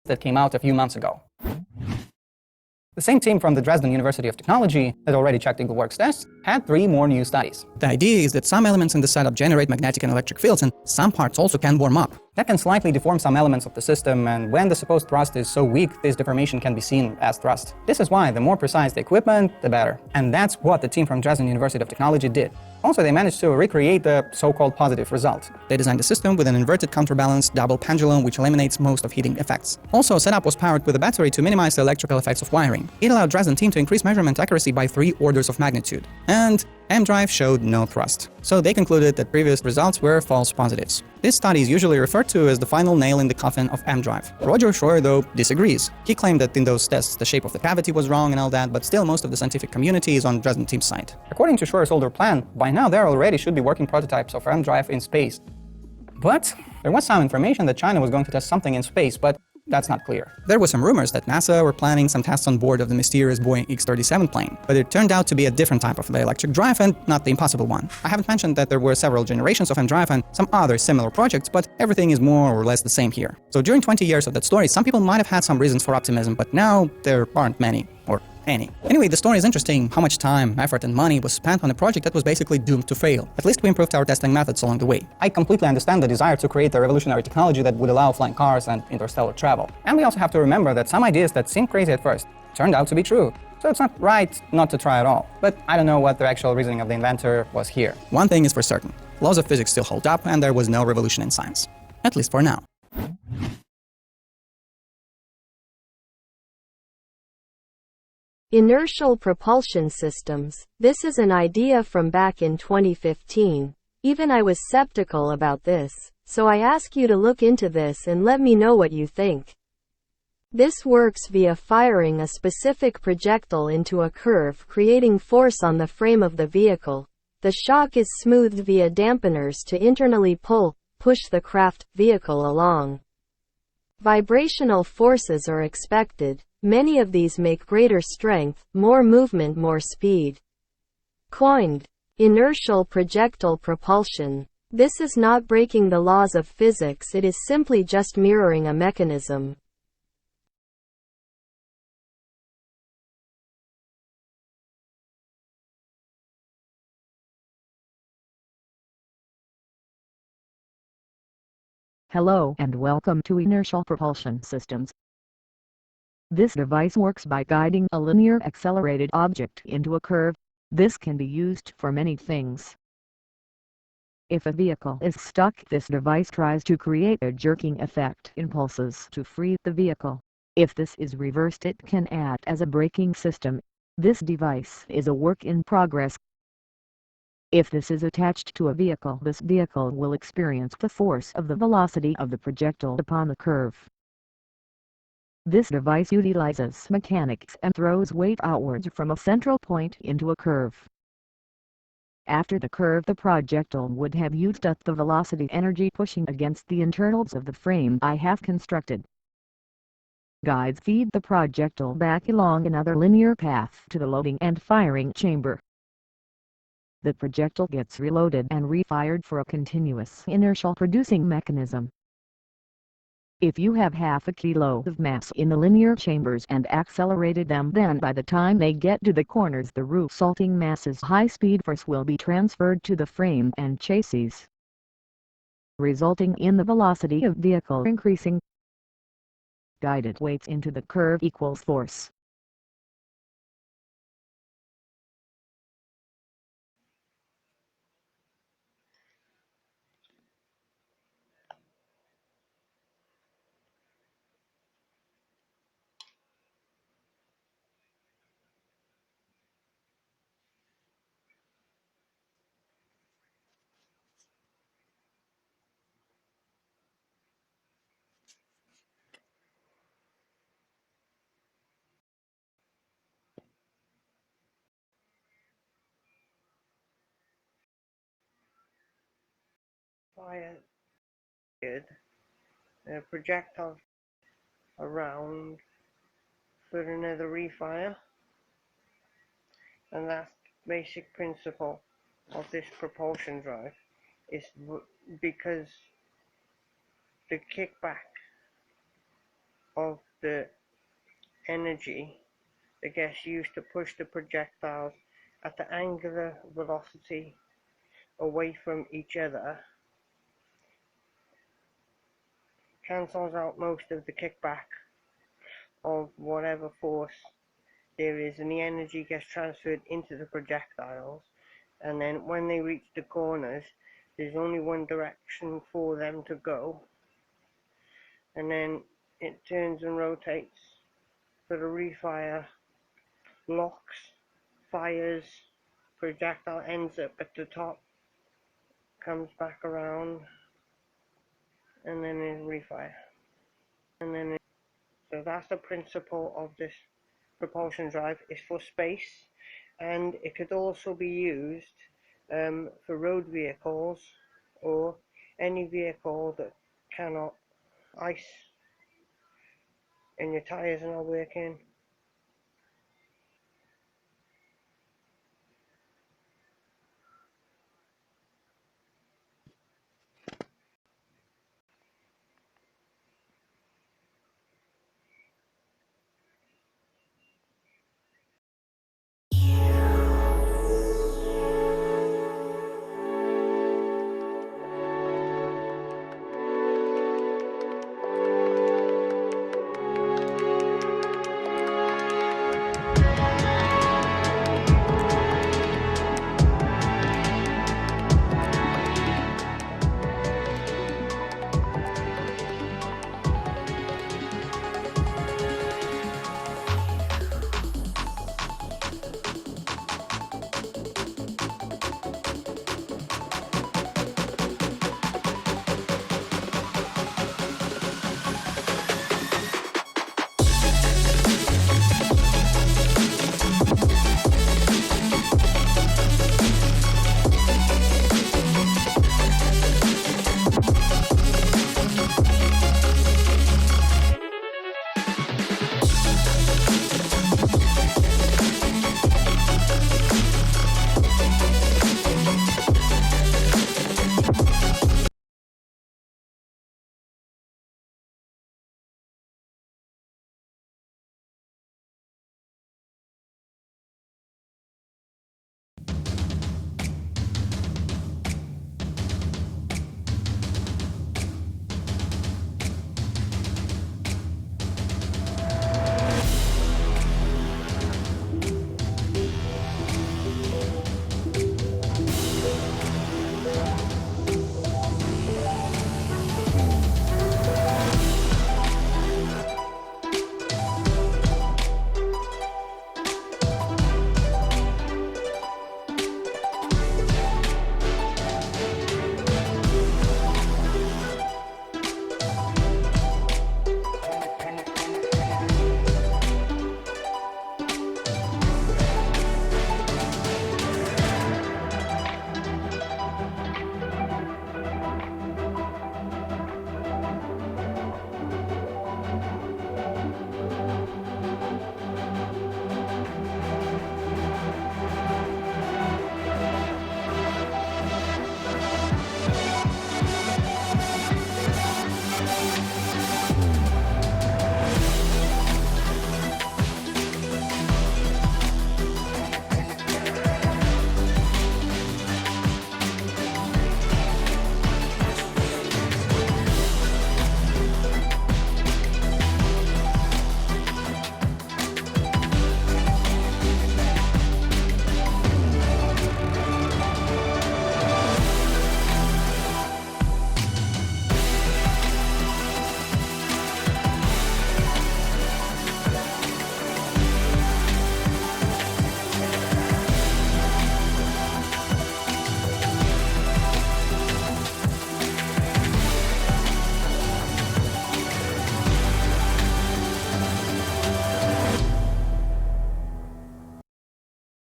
that came out a few months ago. The same team from the Dresden University of Technology that already checked EagleWorks tests had 3 more new studies. The idea is that some elements in the setup generate magnetic and electric fields, and some parts also can warm up. That can slightly deform some elements of the system, and when the supposed thrust is so weak, this deformation can be seen as thrust. This is why the more precise the equipment, the better. And that's what the team from Dresden University of Technology did. Also, they managed to recreate the so-called positive result. They designed a system with an inverted counterbalanced double pendulum which eliminates most of heating effects. Also, setup was powered with a battery to minimize the electrical effects of wiring. It allowed Dresden team to increase measurement accuracy by 3 orders of magnitude. And M-Drive showed no thrust. So they concluded that previous results were false positives. This study is usually referred to as the final nail in the coffin of M-Drive. Roger Shore, though, disagrees. He claimed that in those tests the shape of the cavity was wrong and all that, but still most of the scientific community is on Dresden team's side. According to Shore's older plan, by now there already should be working prototypes of M-Drive in space. But there was some information that China was going to test something in space, but that's not clear. There were some rumors that NASA were planning some tests on board of the mysterious Boeing X-37 plane, but it turned out to be a different type of dielectric drive and not the impossible one. I haven't mentioned that there were several generations of M-Drive and some other similar projects, but everything is more or less the same here. So during 20 years of that story, some people might have had some reasons for optimism, but now there aren't many, or any. Anyway, the story is interesting. How much time, effort, and money was spent on a project that was basically doomed to fail. At least we improved our testing methods along the way. I completely understand the desire to create a revolutionary technology that would allow flying cars and interstellar travel. And we also have to remember that some ideas that seemed crazy at first turned out to be true. So it's not right not to try at all. But I don't know what the actual reasoning of the inventor was here. One thing is for certain. Laws of physics still hold up, and there was no revolution in science. At least for now. Inertial propulsion systems. This is an idea from back in 2015. Even I was skeptical about this, so I ask you to look into this and let me know what you think. This works via firing a specific projectile into a curve, creating force on the frame of the vehicle. The shock is smoothed via dampeners to internally push the craft vehicle along. Vibrational forces are expected. Many of these make greater strength, more movement, more speed. Coined inertial projectile propulsion. This is not breaking the laws of physics, it is simply just mirroring a mechanism. Hello and welcome to Inertial Propulsion Systems. This device works by guiding a linear accelerated object into a curve. This can be used for many things. If a vehicle is stuck, this device tries to create a jerking effect, impulses to free the vehicle. If this is reversed, it can act as a braking system. This device is a work in progress. If this is attached to a vehicle, this vehicle will experience the force of the velocity of the projectile upon the curve. This device utilizes mechanics and throws weight outwards from a central point into a curve. After the curve, the projectile would have used up the velocity energy pushing against the internals of the frame I have constructed. Guides feed the projectile back along another linear path to the loading and firing chamber. The projectile gets reloaded and refired for a continuous inertial producing mechanism. If you have half a kilo of mass in the linear chambers and accelerated them, then by the time they get to the corners, the resulting mass's high-speed force will be transferred to the frame and chassis, resulting in the velocity of vehicle increasing. Guided weights into the curve equals force. Fired a projectile around for another refire, and that's the basic principle of this propulsion drive, is because the kickback of the energy that gets used to push the projectiles at the angular velocity away from each other cancels out most of the kickback of whatever force there is, and the energy gets transferred into the projectiles, and then when they reach the corners there's only one direction for them to go, and then it turns and rotates for the refire, locks, fires, projectile ends up at the top, comes back around, and then it refire, and then so that's the principle of this propulsion drive. Is for space, and it could also be used for road vehicles or any vehicle that cannot ice and your tires are not working,